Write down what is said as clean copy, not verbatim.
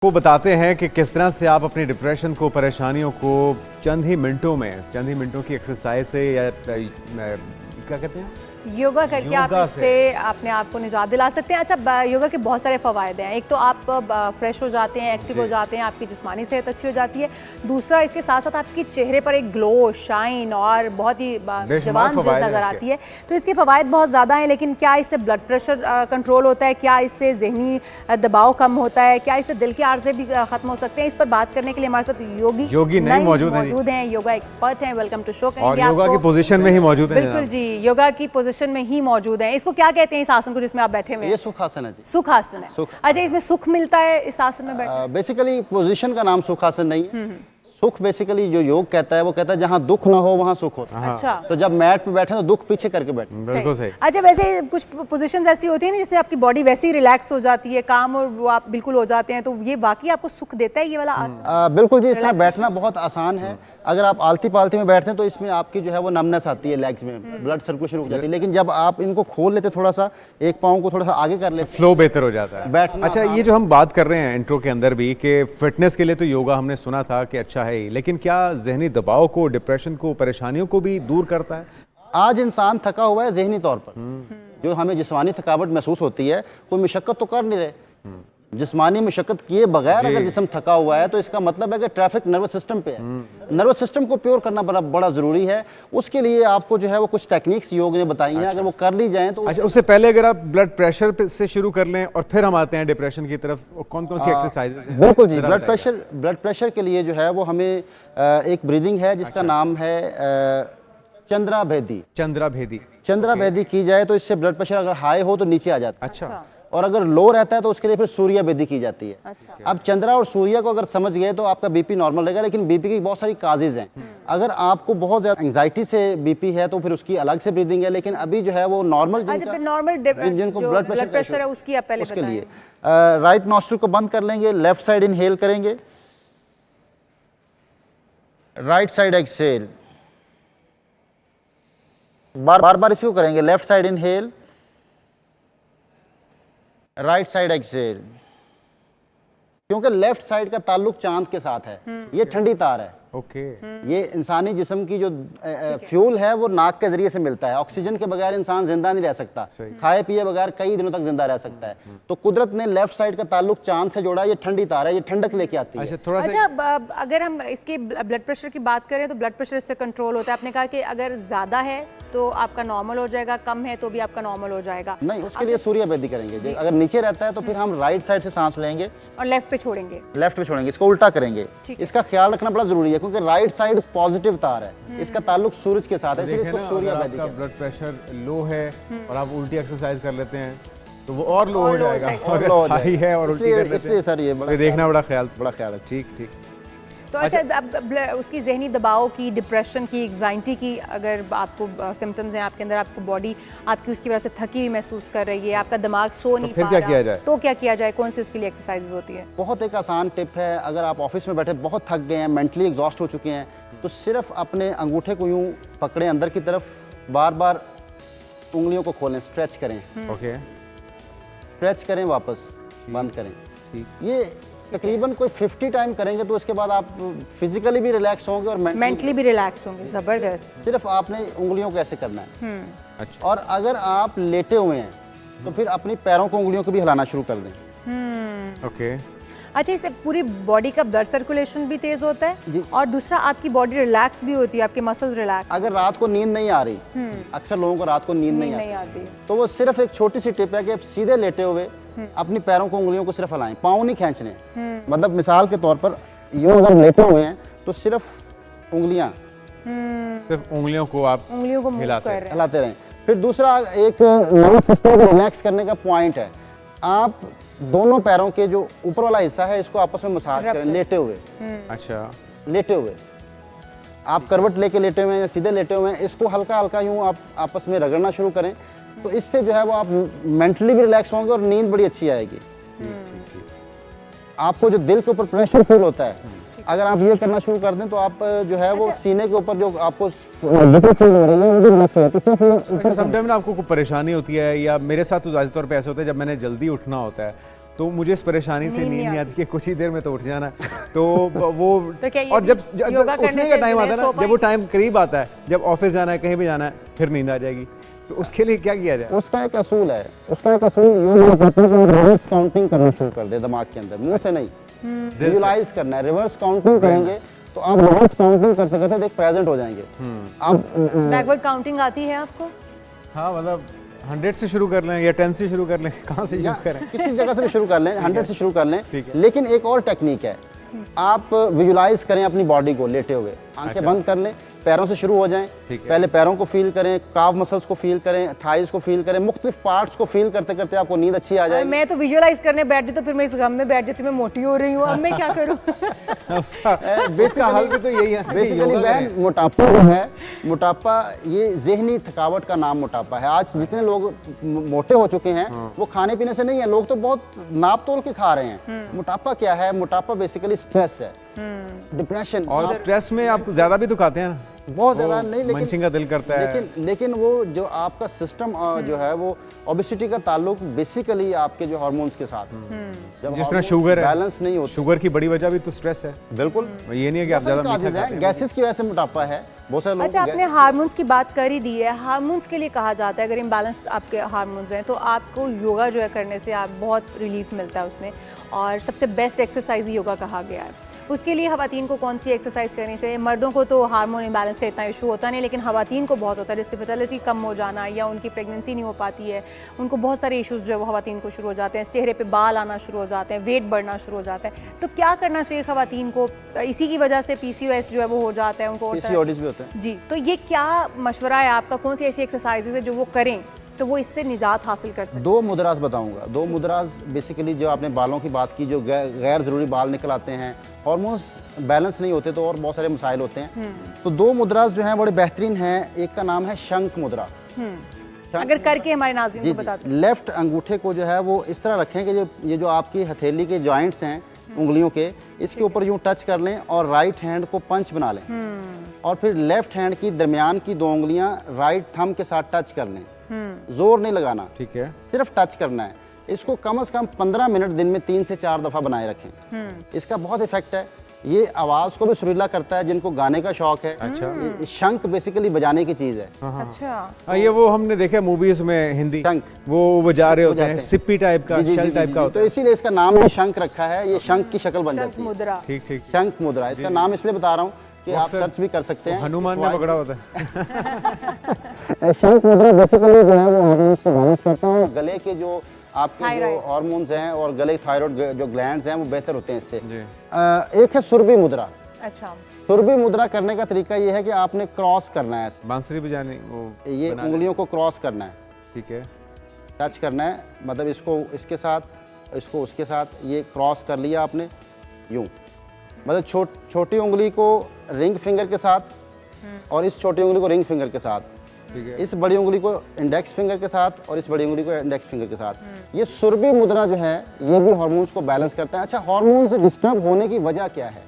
वो बताते हैं कि किस तरह से आप अपनी डिप्रेशन को, परेशानियों को चंद ही मिनटों की एक्सरसाइज से या क्या कहते हैं, योगा करके आप योगा इससे अपने आप को निजात दिला सकते हैं। अच्छा, योगा के बहुत सारे फ़वायद हैं। एक तो आप फ्रेश हो जाते हैं, एक्टिव हो जाते हैं, आपकी जिस्मानी सेहत अच्छी हो जाती है। दूसरा, इसके साथ साथ आपके चेहरे पर एक ग्लो, शाइन और बहुत ही जवान जिल्द नज़र आती है। तो इसके फ़वायद बहुत ज़्यादा हैं, लेकिन क्या इससे ब्लड प्रेशर कंट्रोल होता है? क्या इससे जहनी दबाव कम होता है? क्या इससे दिल के आर्जे भी ख़त्म हो सकते हैं? इस पर बात करने के लिए हमारे साथ योगी मौजूद हैं, योगा एक्सपर्ट हैं। Welcome to show. और योगा की पोजीशन में ही मौजूद हैं। बिल्कुल जी, योगा की पोजीशन में ही मौजूद हैं। इसको क्या कहते हैं इस आसन को जिसमें आप बैठे हुए हैं? ये सुखासन है जी। सुखासन है। अच्छा, इसमें सुख मिलता है इस आसन में बैठने से? बेसिकली पोजीशन का नाम सुखासन नहीं है। सुख बेसिकली जो योग कहता है वो कहता है जहाँ दुख ना हो वहाँ सुख होता है। अच्छा, तो जब मैट पे बैठे तो दुख पीछे करके बैठे। बिल्कुल सही। अच्छा, वैसे कुछ पोजीशंस ऐसी होती है ना जिससे आपकी बॉडी वैसे ही रिलैक्स हो जाती है, काम और वो आप बिल्कुल हो जाते हैं, तो ये वाकई आपको सुख देता है ये वाला आसन? बिल्कुल जी, इसमें बैठना बहुत आसान है। अगर आप आलती पालती में बैठते हैं तो इसमें आपकी जो है वो नमनेस आती है, लेग्स में ब्लड सर्कुलेशन रुक जाती है। लेकिन जब आप इनको खोल लेते थोड़ा सा, एक पाँव को थोड़ा सा आगे कर लेते, फ्लो बेहतर हो जाता है बैठना। अच्छा, ये जो हम बात कर रहे हैं इंट्रो के अंदर भी कि फिटनेस के लिए तो योगा हमने सुना था कि अच्छा है ही, लेकिन क्या जहनी दबाव को, डिप्रेशन को, परेशानियों को भी दूर करता है? आज इंसान थका हुआ है जहनी तौर पर। जो हमें जिस्मानी थकावट महसूस होती है, कोई मशक्कत तो कर नहीं रहे। जिस्मानी मशक्कत किए बगैर अगर जिस्म थका हुआ है तो इसका मतलब है कि ट्रैफिक नर्वस सिस्टम पे है। नर्वस सिस्टम को प्योर करना बड़ा जरूरी है। उसके लिए आपको जो है वो कुछ टेक्निक्स योग ने बताई हैं। अगर वो कर ली जाएं तो अच्छा, उससे पहले अगर आप ब्लड प्रेशर से शुरू कर लें और फिर हम आते हैं डिप्रेशन की तरफ, कौन कौन सी एक्सरसाइजेस हैं? बिल्कुल जी, ब्लड प्रेशर के लिए जो है वो हमें एक ब्रीदिंग है जिसका नाम है चंद्रा भेदी की जाए तो इससे ब्लड प्रेशर अगर हाई हो तो नीचे आ जाता है। अच्छा, और अगर लो रहता है तो उसके लिए फिर सूर्य बेदी की जाती है। अच्छा। अब चंद्रा और सूर्य को अगर समझ गए तो आपका बीपी नॉर्मल रहेगा। लेकिन बीपी की बहुत सारी काजेज हैं। अगर आपको बहुत ज्यादा एंजाइटी से बीपी है तो फिर उसकी अलग से ब्रीदिंग है। लेकिन अभी जो है वो नॉर्मल जिनको ब्लड प्रेशर है उसकी आप पहले उसके लिए राइट नॉस्ट्रिल को बंद कर लेंगे, लेफ्ट साइड इनहेल करेंगे, राइट साइड एक्सहेल, बार बार इसको करेंगे। Left side inhale, right side exhale. क्योंकि लेफ्ट साइड का ताल्लुक चांद के साथ है। ये ठंडी तार है। ओके। ये इंसानी जिस्म की जो फ्यूल है वो नाक के जरिए से मिलता है। ऑक्सीजन के बगैर इंसान जिंदा नहीं रह सकता। खाए पिए बगैर कई दिनों तक जिंदा रह सकता है। तो कुदरत ने लेफ्ट साइड का ताल्लुक चांद से जोड़ा। ये ठंडी तार है, ये ठंडक लेके आती है। अच्छा, अगर हम इसके ब्लड प्रेशर की बात करें तो ब्लड प्रेशर इससे कंट्रोल होता है। आपने कहा कि अगर ज्यादा है तो आपका नॉर्मल हो जाएगा, कम है तो भी आपका नॉर्मल हो जाएगा। नहीं, उसके लिए सूर्य बेदी करेंगे। अगर नीचे रहता है तो फिर हम राइट साइड से सांस लेंगे और लेफ्ट पे छोड़ेंगे। इसको उल्टा करेंगे। इसका ख्याल रखना बड़ा जरूरी है क्योंकि राइट साइड पॉजिटिव तार है। इसका ताल्लुक सूरज के साथ है, इसलिए इसको सूर्य बेदी। आपका ब्लड प्रेशर लो है और आप उल्टी एक्सरसाइज कर लेते हैं तो वो और लो हो जाएगा। और लो हाई है और उल्टी कर लेते हैं, इसलिए सर ये देखना बड़ा ख्याल है। ठीक। तो अच्छा, अब उसकी जहनी दबाव की, डिप्रेशन की, एग्जाइटी की अगर आपको सिम्टम्स हैं आपके अंदर, आपको बॉडी आपकी उसकी वजह से थकी हुई महसूस कर रही है, आपका दिमाग सो नहीं पा रहा, क्या किया जाए? तो क्या किया जाए? कौन सी उसके लिए एक्सरसाइज होती है? बहुत एक आसान टिप है। अगर आप ऑफिस में बैठे बहुत थक गए हैं, मेंटली एग्जॉस्ट हो चुके हैं, तो सिर्फ अपने अंगूठे को यूं पकड़ें अंदर की तरफ, बार बार उंगलियों को खोलें, स्ट्रेच करें। ओके, स्ट्रेच करें, वापस बंद करें। ये तकरीबन कोई 50 टाइम करेंगे तो उसके बाद आप फिजिकली भी रिलैक्स होंगे और मेंटली भी रिलैक्स होंगे। जबरदस्त। सिर्फ आपने उंगलियों को ऐसे करना है। अच्छा। और अगर आप लेटे हुए हैं तो फिर अपनी पैरों को, उंगलियों को भी हिलाना शुरू कर दें। ओके। अच्छा, इससे पूरी बॉडी का ब्लड सर्कुलेशन भी तेज होता है जी। और दूसरा आपकी बॉडी रिलैक्स भी होती है, आपके मसल्स रिलैक्स। अगर रात को नींद नहीं आ रही, अक्सर लोगों को रात को नींद नहीं आती, तो वो सिर्फ एक छोटी सी टिप है कि आप सीधे लेटे हुए अपनी पैरों को, उंगलियों को सिर्फ हिलाएं, पाँव नहीं खींचने। मतलब मिसाल के तौर पर यूं अगर लेटे हुए हैं तो सिर्फ उंगलियां, सिर्फ उंगलियों को आप हिलाते रहें। फिर दूसरा एक नर्वस सिस्टम को रिलैक्स करने का पॉइंट है, आप दोनों पैरों के जो ऊपर वाला हिस्सा है इसको आपस में मसाज करें लेटे हुए। अच्छा, लेटे हुए आप करवट लेके लेटे हुए हैं या सीधे लेटे हुए हैं, इसको हल्का हल्का यूं आप आपस में रगड़ना शुरू करें। तो इससे जो है वो आप मेंटली भी रिलैक्स होंगे और नींद बड़ी अच्छी आएगी। आपको जो दिल के ऊपर प्रेशर फील होता है, अगर आप ये करना शुरू कर दें तो आप जो है वो सीने के ऊपर जो आपको फील हो रही है वो भी रिलैक्स हो जाती है। समटाइम ना आपको कोई परेशानी होती है, या मेरे साथ तो ज़्यादा तौर पे ऐसा होता है जब मैंने जल्दी उठना होता है तो मुझे इस परेशानी से नींद नहीं आती कि कुछ ही देर में तो उठ जाना है। तो वो तो क्या ये और जब योगा करने उठने से का टाइम जो है आता है सो ना, जब पाएंगे? वो टाइम करीब आता है, जब ऑफिस जाना है, कहीं भी जाना है, फिर नींद आ जाएगी। तो उसके लिए क्या किया जाए? उसका एक असूल है, उसका एक असूल ये कहते हैं कि रिवर्स काउंटिंग करना शुरू कर दे दिमाग के अंदर, मुंह से नहीं, विजुलाइज करना है। रिवर्स काउंटिंग करेंगे तो आप रिवर्स काउंटिंग करते करते देख प्रेजेंट हो जाएंगे। आप बैकवर्ड काउंटिंग आती है आपको? हाँ, मतलब 100 से शुरू कर लें या 10 से शुरू कर लें, कहाँ से शुरू करें? किसी जगह से भी शुरू कर लें, 100 से शुरू कर लें। ठीक है। लेकिन एक और टेक्निक है, आप विजुलाइज करें अपनी बॉडी को लेटे हुए, आंखें बंद कर लें, पैरों से शुरू हो जाएं। ठीक है। पहले पैरों को फील करें, काफ मसल्स को फील करें, थाइज को फील करें, मुख्तलिफ पार्ट्स को फील करते करते आपको नींद अच्छी आ जाएगी। मैं तो विजुअलाइज करने बैठ जाती तो फिर मैं इस गम में बैठ जाती, मैं मोटी हो रही हूँ, अब मैं क्या करूँ? उसका हल भी तो यही है। बेसिकली योगा बहन, करें। मोटापा जो है, मोटापा ये ज़हनी थकावट का नाम मोटापा है। आज जितने लोग मोटे हो चुके हैं वो खाने पीने से नहीं है, लोग तो बहुत नाप तोल के खा रहे हैं। मोटापा क्या है? मोटापा बेसिकली स्ट्रेस है, डिप्रेशन। और स्ट्रेस में आप ज्यादा भी तो खाते हैं ना, बहुत ज्यादा नहीं, मंचिंग का दिल करता है। लेकिन वो जो आपका सिस्टम जो है वो ओबेसिटी का ताल्लुक बेसिकली आपके जो हार्मोन्स के साथ है। जब जिस तरह शुगर है, बैलेंस नहीं होता, शुगर की बड़ी वजह भी तो स्ट्रेस है। बिल्कुल ये नहीं है कि आप ज्यादा मीठा खाते हैं। गैसेस की वजह से मोटापा है, बहुत सारे लोग। अच्छा, आपने हार्मोन्स की बात कर ही दी है। हार्मोन्स के लिए कहा जाता है अगर इम्बैलेंस आपके हार्मोन्स हैं तो आपको योगा जो है करने से आप बहुत रिलीफ मिलता है उसमें, और सबसे बेस्ट एक्सरसाइज योगा कहा गया है। उसके लिए खवातीन को कौन सी एक्सरसाइज करनी चाहिए? मर्दों को तो हार्मोन इम्बैलेंस का इतना इशू होता नहीं, लेकिन खवातीन को बहुत होता है, जैसे फर्टिलिटी कम हो जाना या उनकी प्रेगनेंसी नहीं हो पाती है, उनको बहुत सारे इश्यूज जो है वो खवातीन को शुरू हो जाते हैं, चेहरे पे बाल आना शुरू हो जाते हैं, वेट बढ़ना शुरू हो जाता है। तो क्या करना चाहिए खवातीन को? इसी की वजह से PCOS जो है वो हो जाता है, उनको होता है। PCOS भी होता है जी, तो ये क्या मशवरा है आपका? कौन सी ऐसी एक्सरसाइजेज है जो वो करें तो वो इससे निजात हासिल कर सकते? दो मुद्रास बताऊंगा। दो मुद्रास बेसिकली जो आपने बालों की बात की, जो गैर ज़रूरी बाल निकल आते हैं, हार्मोन्स बैलेंस नहीं होते तो और बहुत सारे मसाइल होते हैं। तो दो मुद्रास जो हैं बड़े बेहतरीन हैं। एक का नाम है शंख मुद्रा। अगर करके हमारे नाज़रीन जी को बता दो। लेफ्ट अंगूठे को जो है वो इस तरह रखें कि ये जो आपकी हथेली के जॉइंट्स हैं उंगलियों के, इसके ऊपर यूं टच कर लें और राइट हैंड को पंच बना लें, और फिर लेफ्ट हैंड की दरमियान की दो उंगलियां राइट थंब के साथ टच कर लें। जोर नहीं लगाना, ठीक है, सिर्फ टच करना है। इसको कम से कम 15 मिनट दिन में 3 से 4 दफा बनाए रखें। इसका बहुत इफेक्ट है। ये आवाज को भी सुरीला करता है, जिनको गाने का शौक है। अच्छा। ये शंख बेसिकली बजाने की चीज है। अच्छा, हाँ, ये वो हमने देखा मूवीज में हिंदी, शंख। वो बजा रहे होते हैं, बजाते हैं। सिप्पी टाइप का, जी, शल जी, टाइप जी, का जी। होता तो है। इसीलिए इसका नाम भी शंख रखा है। ये शंख की शक्ल बन शंख जाती है। मुद्रा। ठीक ठीक। शंख मुद्रा इसका नाम इसलिए बता रहा हूँ कि आप अक्सर सर्च भी कर सकते हैं। हनुमान ने पकड़ा होता है। शंख मुद्रा बेसिकली जो है वो हार्मोन्स को बैलेंस करता है, और गले के जो आपके जो थायराइड। हार्मोन्स हैं और गले थायराइड जो ग्लैंड्स हैं वो बेहतर होते हैं इससे। जी। एक है सुरभि मुद्रा। अच्छा, सुरभि मुद्रा करने का तरीका ये है कि आपने क्रॉस करना है, बांसुरी बजाने वो ये बना उंगलियों को क्रॉस करना है, ठीक है, टच करना है, मतलब इसको इसके साथ, इसको उसके साथ, ये क्रॉस कर लिया आपने यूं, मतलब छोटी उंगली को रिंग फिंगर के साथ और इस छोटी उंगली को रिंग फिंगर के साथ, ठीक है। इस बड़ी उंगली को इंडेक्स फिंगर के साथ और इस बड़ी उंगली को इंडेक्स फिंगर के साथ। ये सुरभि मुद्रा जो है ये भी हार्मोन्स को बैलेंस करता है। अच्छा, हार्मोन्स डिस्टर्ब होने की वजह क्या है?